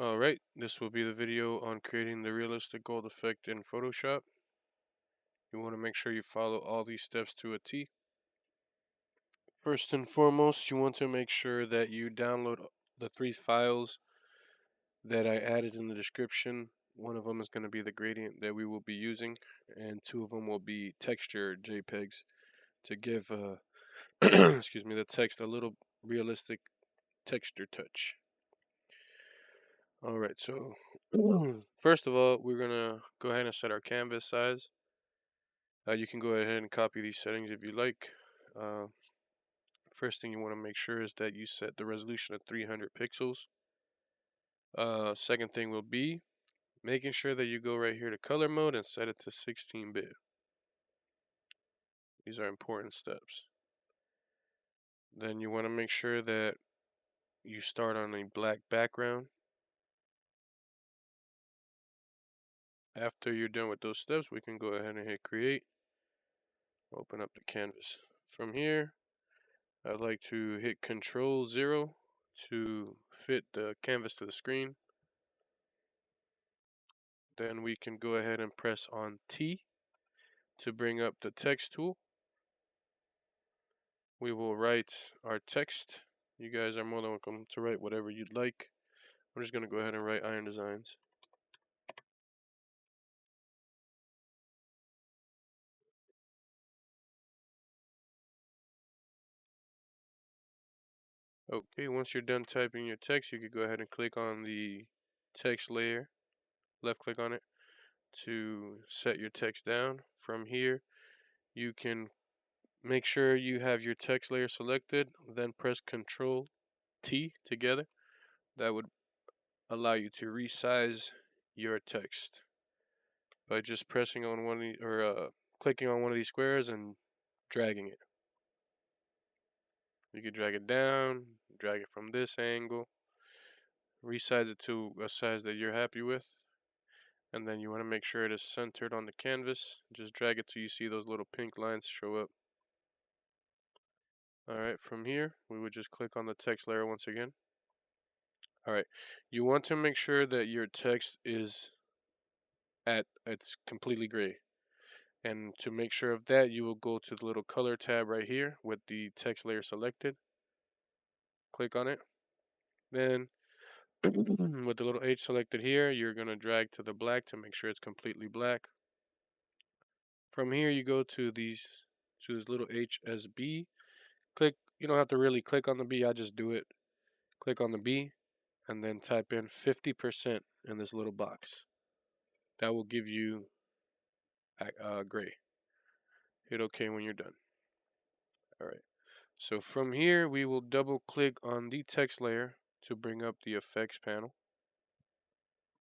Alright, this will be the video on creating the realistic gold effect in Photoshop. You want to make sure you follow all these steps to a T. First and foremost, you want to make sure that you download the 3 files that I added in the description. One of them is going to be the gradient that we will be using, and 2 of them will be texture JPEGs to give excuse me, the text a little realistic texture touch. Alright, so first of all, we're gonna go ahead and set our canvas size. You can go ahead and copy these settings if you like. Uh, First thing you want to make sure is that you set the resolution at 300 pixels. Second thing will be making sure that you go right here to color mode and set it to 16-bit. These are important steps. Then you want to make sure that you start on a black background. After you're done with those steps, we can go ahead and hit create. Open up the canvas. From here, I'd like to hit Control 0 to fit the canvas to the screen. Then we can go ahead and press on T to bring up the text tool. We will write our text. You guys are more than welcome to write whatever you'd like. I'm just going to go ahead and write Iron Designs. Okay, once you're done typing your text, you can go ahead and click on the text layer, left click on it to set your text down. From here, you can make sure you have your text layer selected, then press Control T together. That would allow you to resize your text by just pressing on one of the, or clicking on one of these squares and dragging it. You can drag it down, drag it from this angle, resize it to a size that you're happy with, and then you want to make sure it is centered on the canvas. Just drag it till you see those little pink lines show up. Alright, from here, we would just click on the text layer once again. Alright, you want to make sure that your text is it's completely gray. And to make sure of that, you will go to the little color tab right here with the text layer selected. Click on it. Then with the little H selected here, you're going to drag to the black to make sure it's completely black. From here, you go to this little HSB. Click, you don't have to really click on the B, I just do it. Click on the B and then type in 50% in this little box. That will give you gray. Hit OK when you're done. Alright. So from here, we will double click on the text layer to bring up the effects panel.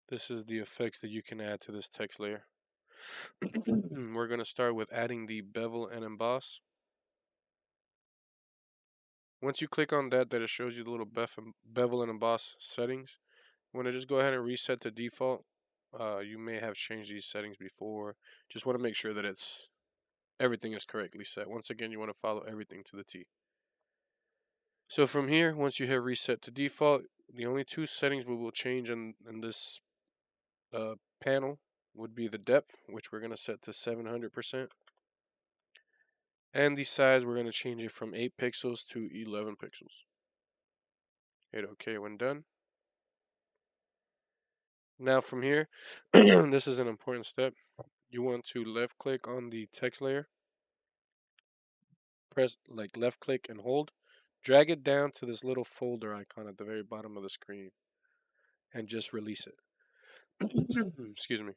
This is the effects that you can add to this text layer. We're going to start with adding the bevel and emboss. Once you click on that, it shows you the little bevel and emboss settings. You want to just go ahead and reset to default. You may have changed these settings before. Just want to make sure that everything is correctly set. Once again, you want to follow everything to the T. So from here, once you hit reset to default, the only 2 settings we will change in this panel would be the depth, which we're going to set to 700%. And the size, we're going to change it from 8 pixels to 11 pixels. Hit OK when done. Now from here, this is an important step. You want to left click on the text layer. Press left click and hold. Drag it down to this little folder icon at the very bottom of the screen and just release it. Excuse me.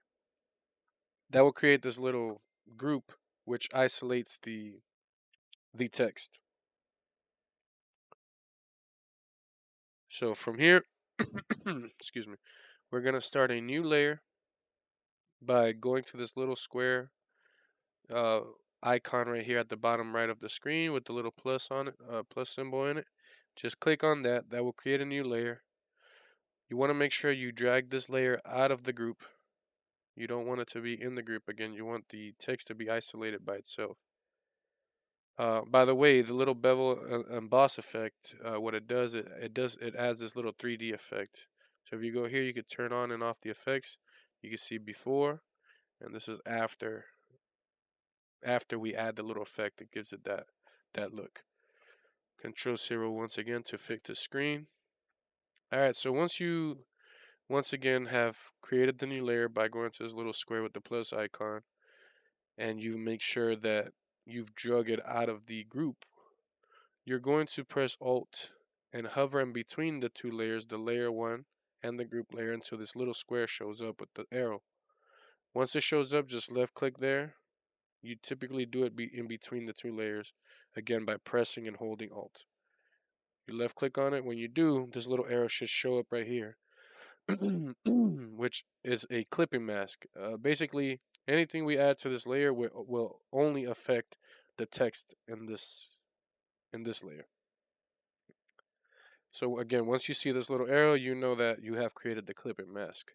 That will create this little group which isolates the text. So from here, excuse me, we're going to start a new layer by going to this little square icon right here at the bottom right of the screen with the little plus on it, plus symbol in it. Just click on that. That will create a new layer. You want to make sure you drag this layer out of the group. You don't want it to be in the group again. You want the text to be isolated by itself. By the way, the little bevel emboss effect, what it does, it adds this little 3D effect So if you go here, you could turn on and off the effects. You can see before, and this is after we add the little effect that gives it that look. Control 0 once again to fit the screen. All right, so once again have created the new layer by going to this little square with the plus icon, and you make sure that you've drug it out of the group, you're going to press Alt and hover in between the two layers, the layer 1 and the group layer, until this little square shows up with the arrow. Once it shows up, just left click there. You typically do it in between the two layers, again by pressing and holding Alt. You left click on it. When you do, this little arrow should show up right here, which is a clipping mask. Basically, anything we add to this layer will only affect the text in this layer. So again, once you see this little arrow, you know that you have created the clipping mask.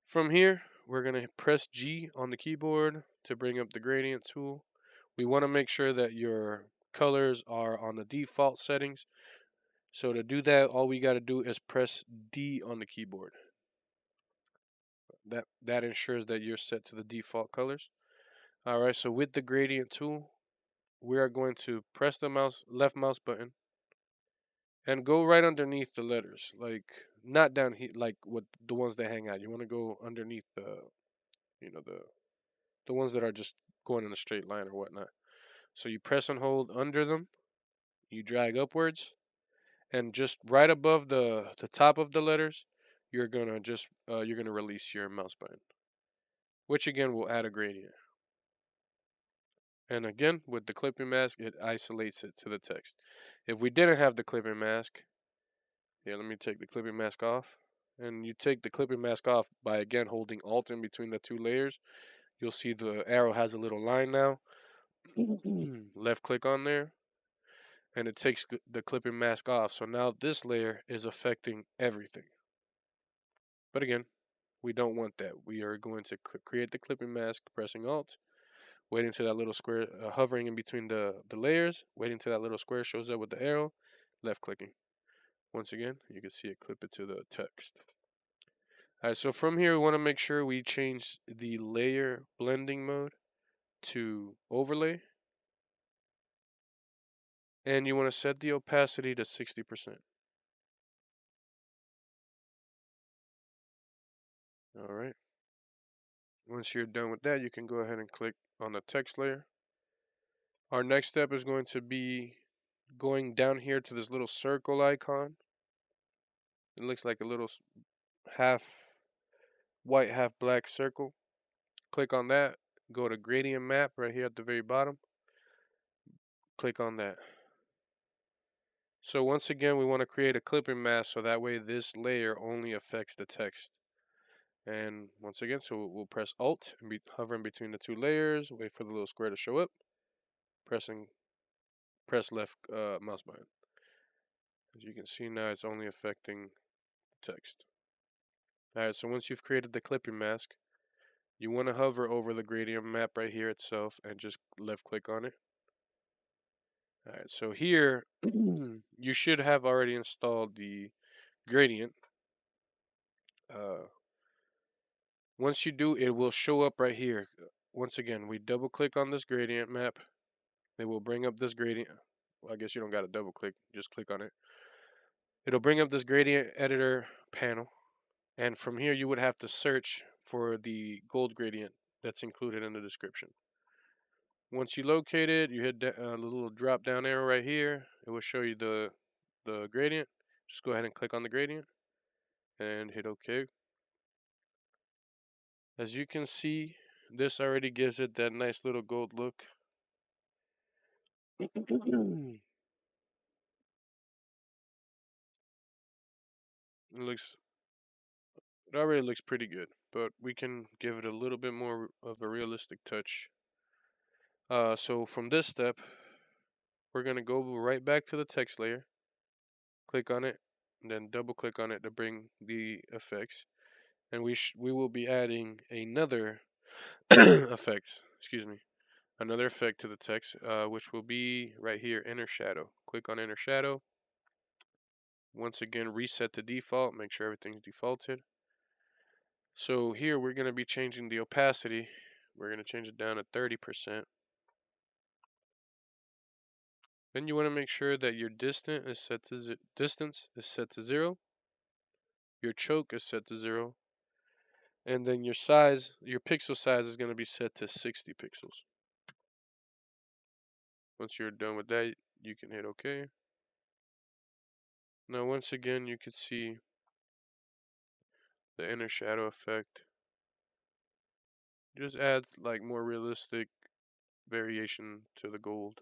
From here, we're going to press G on the keyboard to bring up the gradient tool. We want to make sure that your colors are on the default settings. So to do that, all we got to do is press D on the keyboard. That ensures that you're set to the default colors. All right, so with the gradient tool, we are going to press the left mouse button and go right underneath the letters, like not down here, like what the ones that hang out. You want to go underneath the ones that are just going in a straight line or whatnot. So you press and hold under them, you drag upwards, and just right above the top of the letters, you're gonna release your mouse button, which again will add a gradient. And again, with the clipping mask, it isolates it to the text. If we didn't have the clipping mask, yeah, let me take the clipping mask off. And you take the clipping mask off by again holding Alt in between the two layers. You'll see the arrow has a little line now. Left click on there, and it takes the clipping mask off. So now this layer is affecting everything. But again, we don't want that. We are going to create the clipping mask, pressing Alt, waiting until that little square, hovering in between the layers, waiting until that little square shows up with the arrow, left clicking. Once again, you can see it clip it to the text. Alright, so from here we want to make sure we change the layer blending mode to overlay. And you want to set the opacity to 60%. Alright. Once you're done with that, you can go ahead and click on the text layer. Our next step is going to be going down here to this little circle icon. It looks like a little half white, half black circle. Click on that. Go to gradient map right here at the very bottom. Click on that. So once again, we want to create a clipping mask so that way this layer only affects the text. And once again, so we'll press Alt and be hovering between the two layers. Wait for the little square to show up. Press left mouse button. As you can see now, it's only affecting the text. Alright, so once you've created the clipping mask, you want to hover over the gradient map right here itself and just left click on it. Alright, so here you should have already installed the gradient. Once you do, it will show up right here. Once again, we double click on this gradient map. It will bring up this gradient. Well, I guess you don't got to double click, just click on it. It'll bring up this gradient editor panel. And from here, you would have to search for the gold gradient that's included in the description. Once you locate it, you hit the little drop down arrow right here. It will show you the gradient. Just go ahead and click on the gradient and hit OK. As you can see, this already gives it that nice little gold look. It looks, it already looks pretty good, but we can give it a little bit more of a realistic touch. So from this step, we're gonna go right back to the text layer, click on it, and then double click on it to bring the effects. And we will be adding another effect, excuse me, another effect to the text, which will be right here, inner shadow. Click on inner shadow. Once again, reset to default, make sure everything's defaulted. So here we're going to be changing the opacity. We're going to change it down to 30%. Then you want to make sure that your distance is set to 0, your choke is set to 0, and then your size, your pixel size is going to be set to 60 pixels. Once you're done with that, you can hit OK. Now once again, you can see the inner shadow effect. Just adds like more realistic variation to the gold.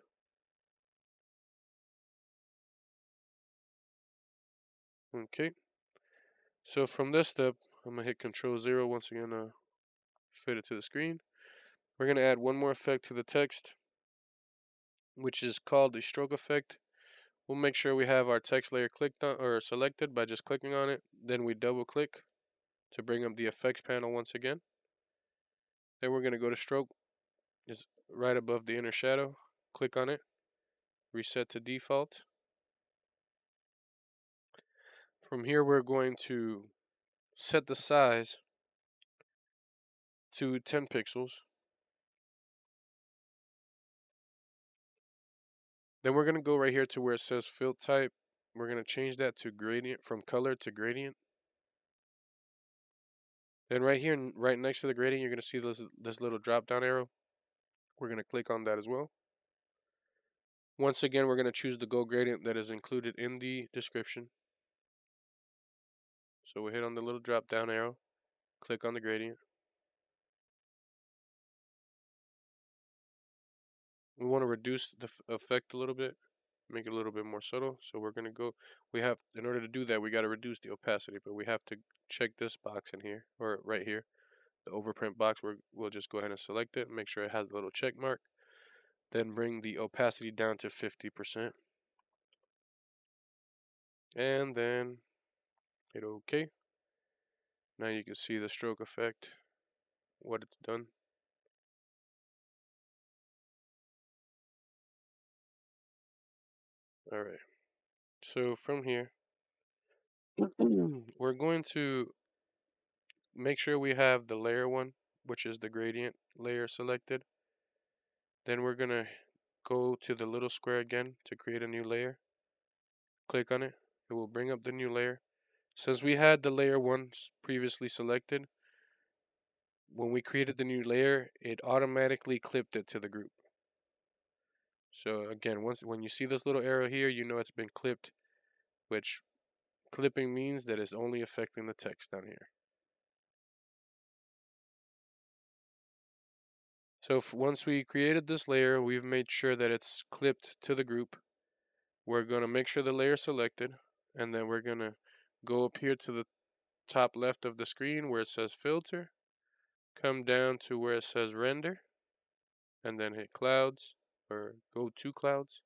Okay. So from this step, I'm gonna hit Control 0 once again to fit it to the screen. We're gonna add one more effect to the text, which is called the stroke effect. We'll make sure we have our text layer clicked on or selected by just clicking on it. Then we double click to bring up the effects panel once again. Then we're gonna go to stroke, is right above the inner shadow. Click on it, reset to default. From here, we're going to set the size to 10 pixels. Then we're going to go right here to where it says fill type. We're going to change that to gradient, from color to gradient. Then right here, right next to the gradient, you're going to see this little drop down arrow. We're going to click on that as well. Once again, we're going to choose the gold gradient that is included in the description. So we hit on the little drop down arrow, click on the gradient. We want to reduce the effect a little bit, make it a little bit more subtle. So we're going to go, in order to do that, we got to reduce the opacity, but we have to check this box in here, or right here, the overprint box. We'll just go ahead and select it, make sure it has the little check mark. Then bring the opacity down to 50%. And then hit OK. Now you can see the stroke effect, what it's done. Alright, so from here, we're going to make sure we have the layer one, which is the gradient layer, selected. Then we're going to go to the little square again to create a new layer. Click on it. It will bring up the new layer. Since we had the layer one previously selected, when we created the new layer, it automatically clipped it to the group. So again, when you see this little arrow here, you know it's been clipped, which clipping means that it's only affecting the text down here. So once we created this layer, we've made sure that it's clipped to the group. We're going to make sure the layer is selected, and then we're going to go up here to the top left of the screen where it says filter, come down to where it says render, and then hit clouds, or go to clouds.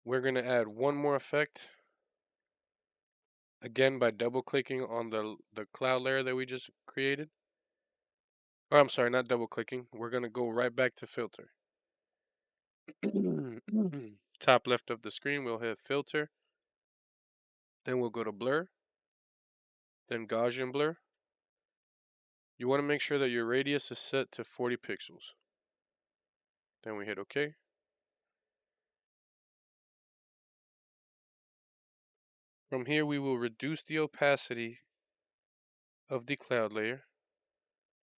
We're going to add one more effect, again by double clicking on the cloud layer that we just created. Oh, I'm sorry, not double clicking. We're going to go right back to filter. Top left of the screen, we'll hit filter. Then we'll go to blur, then Gaussian blur. You want to make sure that your radius is set to 40 pixels. Then we hit OK. From here, we will reduce the opacity of the cloud layer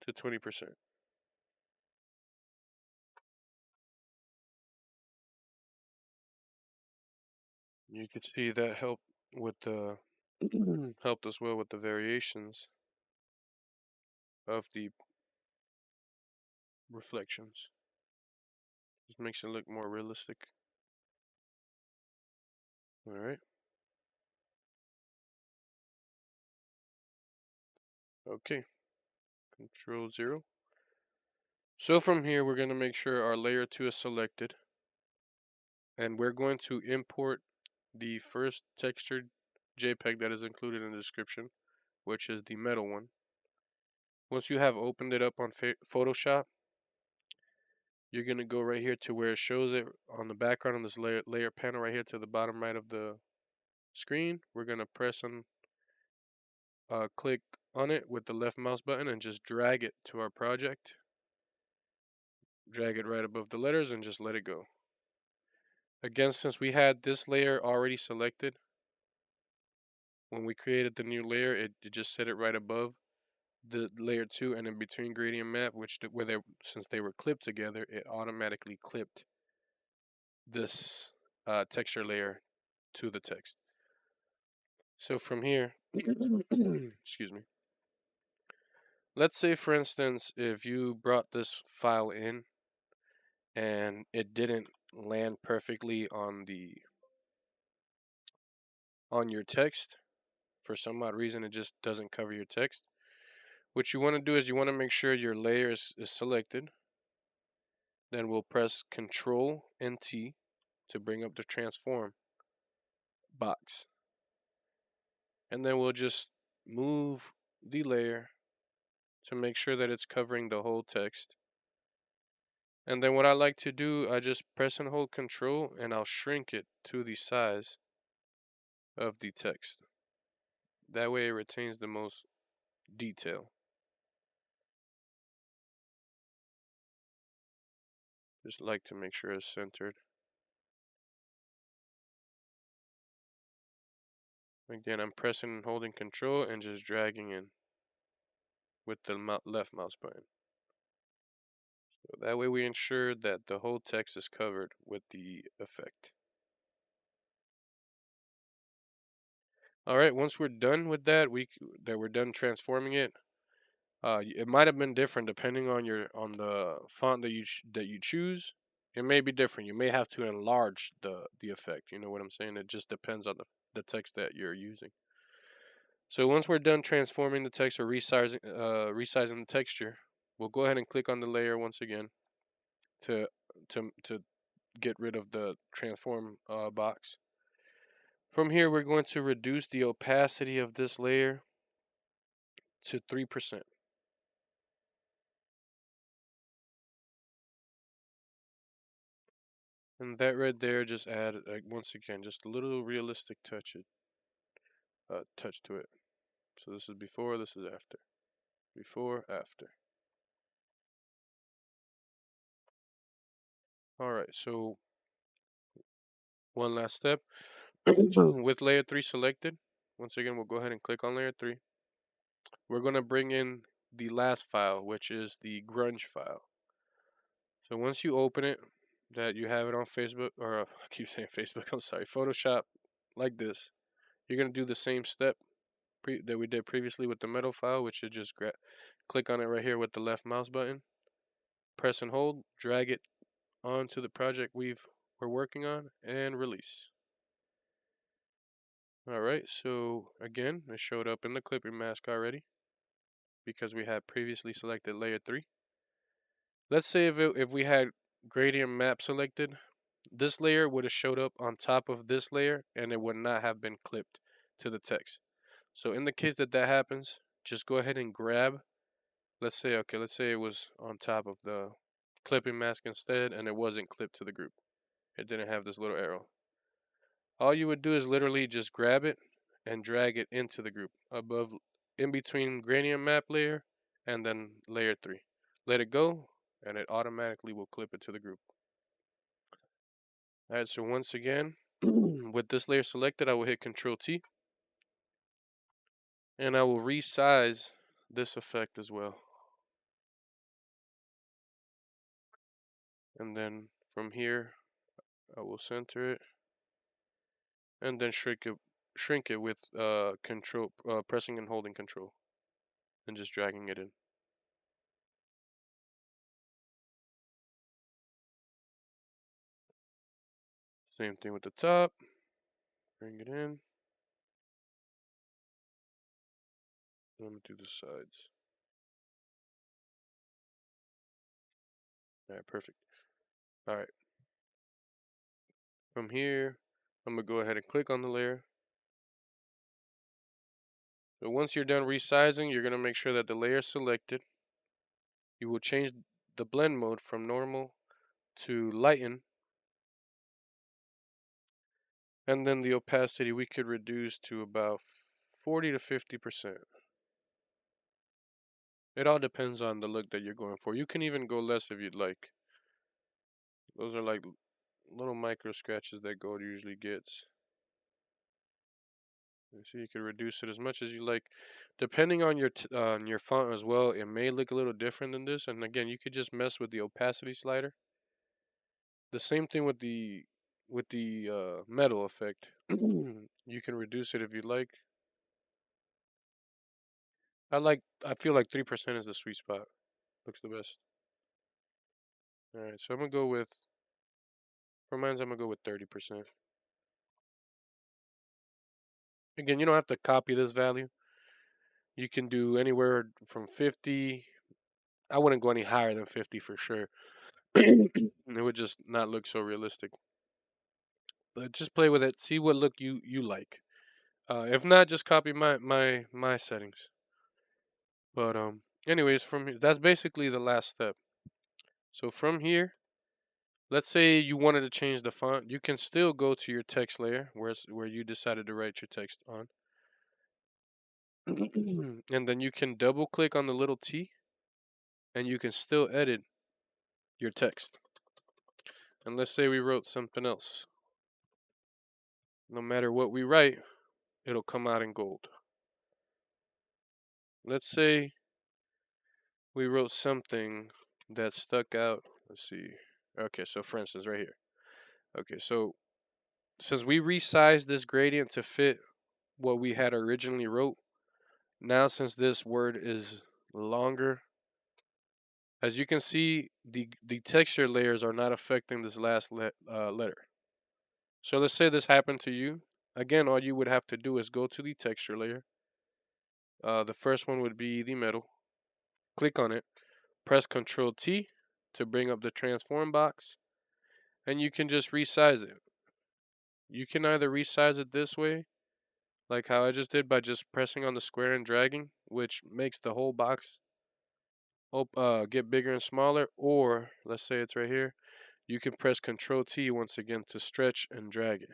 to 20%. You can see that helped with the helped as well with the variations of the reflections. Just makes it look more realistic. All right. Okay. Control 0. So from here, we're going to make sure our layer 2 is selected. And we're going to import the first textured JPEG that is included in the description, which is the metal one. Once you have opened it up on Photoshop, you're going to go right here to where it shows it on the background on this layer panel right here to the bottom right of the screen. We're going to press on click on it with the left mouse button and just drag it to our project. Drag it right above the letters and just let it go. Again, since we had this layer already selected, when we created the new layer, it just set it right above the layer 2 and in between gradient map, since they were clipped together, it automatically clipped this texture layer to the text. So from here, excuse me. Let's say, for instance, if you brought this file in and it didn't land perfectly on your text, for some odd reason it just doesn't cover your text. What you want to do is you want to make sure your layer is selected. Then we'll press Control and T to bring up the transform box. And then we'll just move the layer to make sure that it's covering the whole text. And then what I like to do, I just press and hold Control and I'll shrink it to the size of the text. That way it retains the most detail. Just like to make sure it's centered. Again, I'm pressing and holding Control and just dragging in with the left mouse button. So that way we ensure that the whole text is covered with the effect. Alright, once we're done with that, we're done transforming it. It might have been different depending on the font that you choose. It may be different. You may have to enlarge the effect. You know what I'm saying? It just depends on the text that you're using. So once we're done transforming the text or resizing the texture, we'll go ahead and click on the layer once again to to get rid of the transform box. From here, we're going to reduce the opacity of this layer to 3%. And that right there just add, once again, just a little realistic touch to it. So this is before, this is after. Before, after. Alright, so one last step. With layer 3 selected, once again, we'll go ahead and click on layer 3. We're going to bring in the last file, which is the grunge file. So once you open it, that you have it on Facebook, or I keep saying Facebook, I'm sorry, Photoshop, like this, you're going to do the same step that we did previously with the metal file, which is just click on it right here with the left mouse button, press and hold, drag it onto the project we're working on, and release. Alright, so again, it showed up in the clipping mask already because we had previously selected layer 3. Let's say if we had gradient map selected, this layer would have showed up on top of this layer and it would not have been clipped to the text. So in the case that happens, just go ahead and grab, let's say it was on top of the clipping mask instead and it wasn't clipped to the group. It didn't have this little arrow. All you would do is literally just grab it and drag it into the group in between gradient map layer and then layer 3. Let it go and it automatically will clip it to the group. Alright, so once again, with this layer selected, I will hit Control T and I will resize this effect as well. And then from here, I will center it and then shrink it with pressing and holding Control and just dragging it in. Same thing with the top. Bring it in. Let me do the sides. Alright, perfect. Alright. From here, I'm going to go ahead and click on the layer. So once you're done resizing, you're going to make sure that the layer is selected. You will change the blend mode from normal to lighten, and then the opacity we could reduce to about 40 to 50%. It all depends on the look that you're going for. You can even go less if you'd like. Those are like little micro scratches that gold usually gets. So you can reduce it as much as you like, depending on your font as well. It may look a little different than this, and again, you could just mess with the opacity slider. The same thing with the metal effect. You can reduce it if you like. I feel like 3% is the sweet spot. Looks the best. All right, so for mine, I'm gonna go with 30%. Again, you don't have to copy this value. You can do anywhere from 50. I wouldn't go any higher than 50 for sure. It would just not look so realistic. But just play with it. See what look you like. If not, just copy my settings. But anyways, from here, that's basically the last step. So from here, let's say you wanted to change the font, you can still go to your text layer where you decided to write your text on. And then you can double click on the little T and you can still edit your text. And let's say we wrote something else. No matter what we write, it'll come out in gold. Let's say we wrote something that stuck out. Let's see. Okay, so for instance, right here. Okay, so since we resized this gradient to fit what we had originally wrote, now since this word is longer, as you can see, the texture layers are not affecting this last letter. So let's say this happened to you. Again, all you would have to do is go to the texture layer. The first one would be the metal. Click on it. Press Control T to bring up the transform box. And you can just resize it. You can either resize it this way, like how I just did by just pressing on the square and dragging, which makes the whole box get bigger and smaller, or let's say it's right here, you can press Control T once again to stretch and drag it.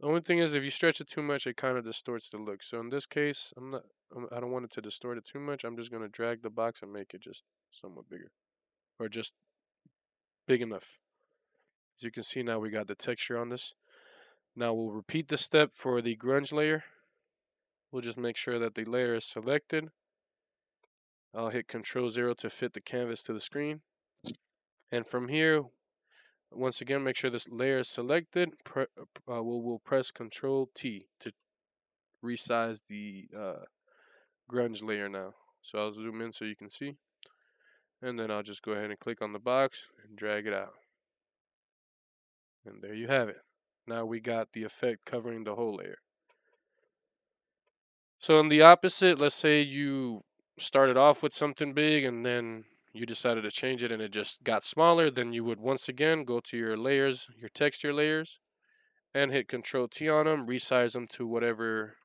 The only thing is, if you stretch it too much, it kind of distorts the look. So in this case, I don't want it to distort it too much. I'm just gonna drag the box and make it just somewhat bigger, or just big enough. As you can see now, we got the texture on this. Now we'll repeat the step for the grunge layer. We'll just make sure that the layer is selected. I'll hit Control 0 to fit the canvas to the screen. And from here, once again, make sure this layer is selected. We'll press Control T to resize the grunge layer now. So I'll zoom in so you can see. And then I'll just go ahead and click on the box and drag it out. And there you have it. Now we got the effect covering the whole layer. So in the opposite, let's say you started off with something big and then you decided to change it and it just got smaller, then you would once again go to your layers, your texture layers, and hit Control T on them, resize them to whatever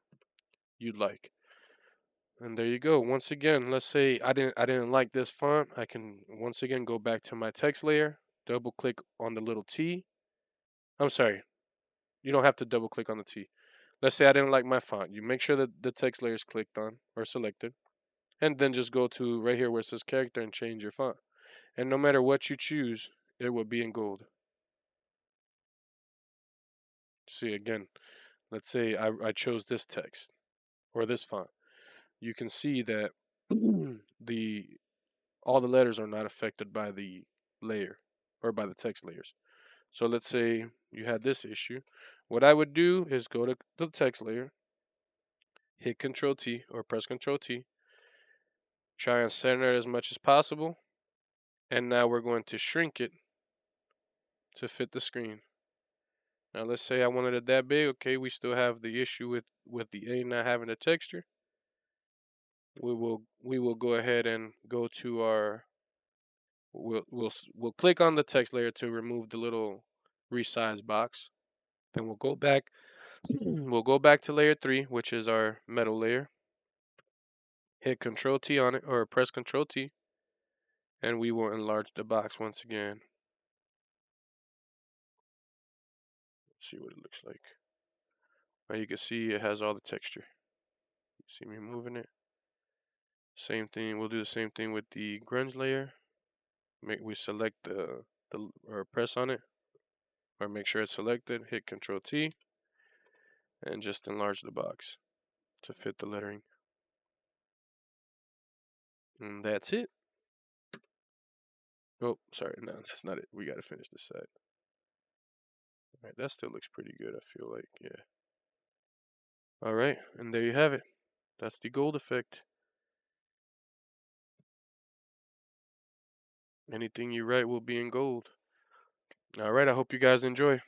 you'd like. And there you go. Once again, let's say I didn't like this font. I can once again go back to my text layer, double click on the little T. I'm sorry, you don't have to double click on the T. Let's say I didn't like my font. You make sure that the text layer is clicked on or selected, and then just go to right here where it says character and change your font. And no matter what you choose, it will be in gold. See again, let's say I chose this text or this font. You can see that the all the letters are not affected by the layer or by the text layers. So let's say you had this issue. What I would do is go to the text layer, hit Control T or press Control T, try and center it as much as possible, and now we're going to shrink it to fit the screen. Now let's say I wanted it that big. Okay, we still have the issue with the A not having a texture. We will go ahead and go to our we'll click on the text layer to remove the little resize box. Then we'll go back we'll go back to layer 3, which is our metal layer. Hit Control T on it or press Control T. And we will enlarge the box once again. Let's see what it looks like. Now you can see it has all the texture. See me moving it? Same thing, we'll do the same thing with the grunge layer. We select or press on it, or make sure it's selected, hit Control T, and just enlarge the box to fit the lettering. And that's it. Oh, sorry, no, that's not it. We gotta finish this side. Alright, that still looks pretty good, I feel like, yeah. Alright, and there you have it. That's the gold effect. Anything you write will be in gold. Alright, I hope you guys enjoy.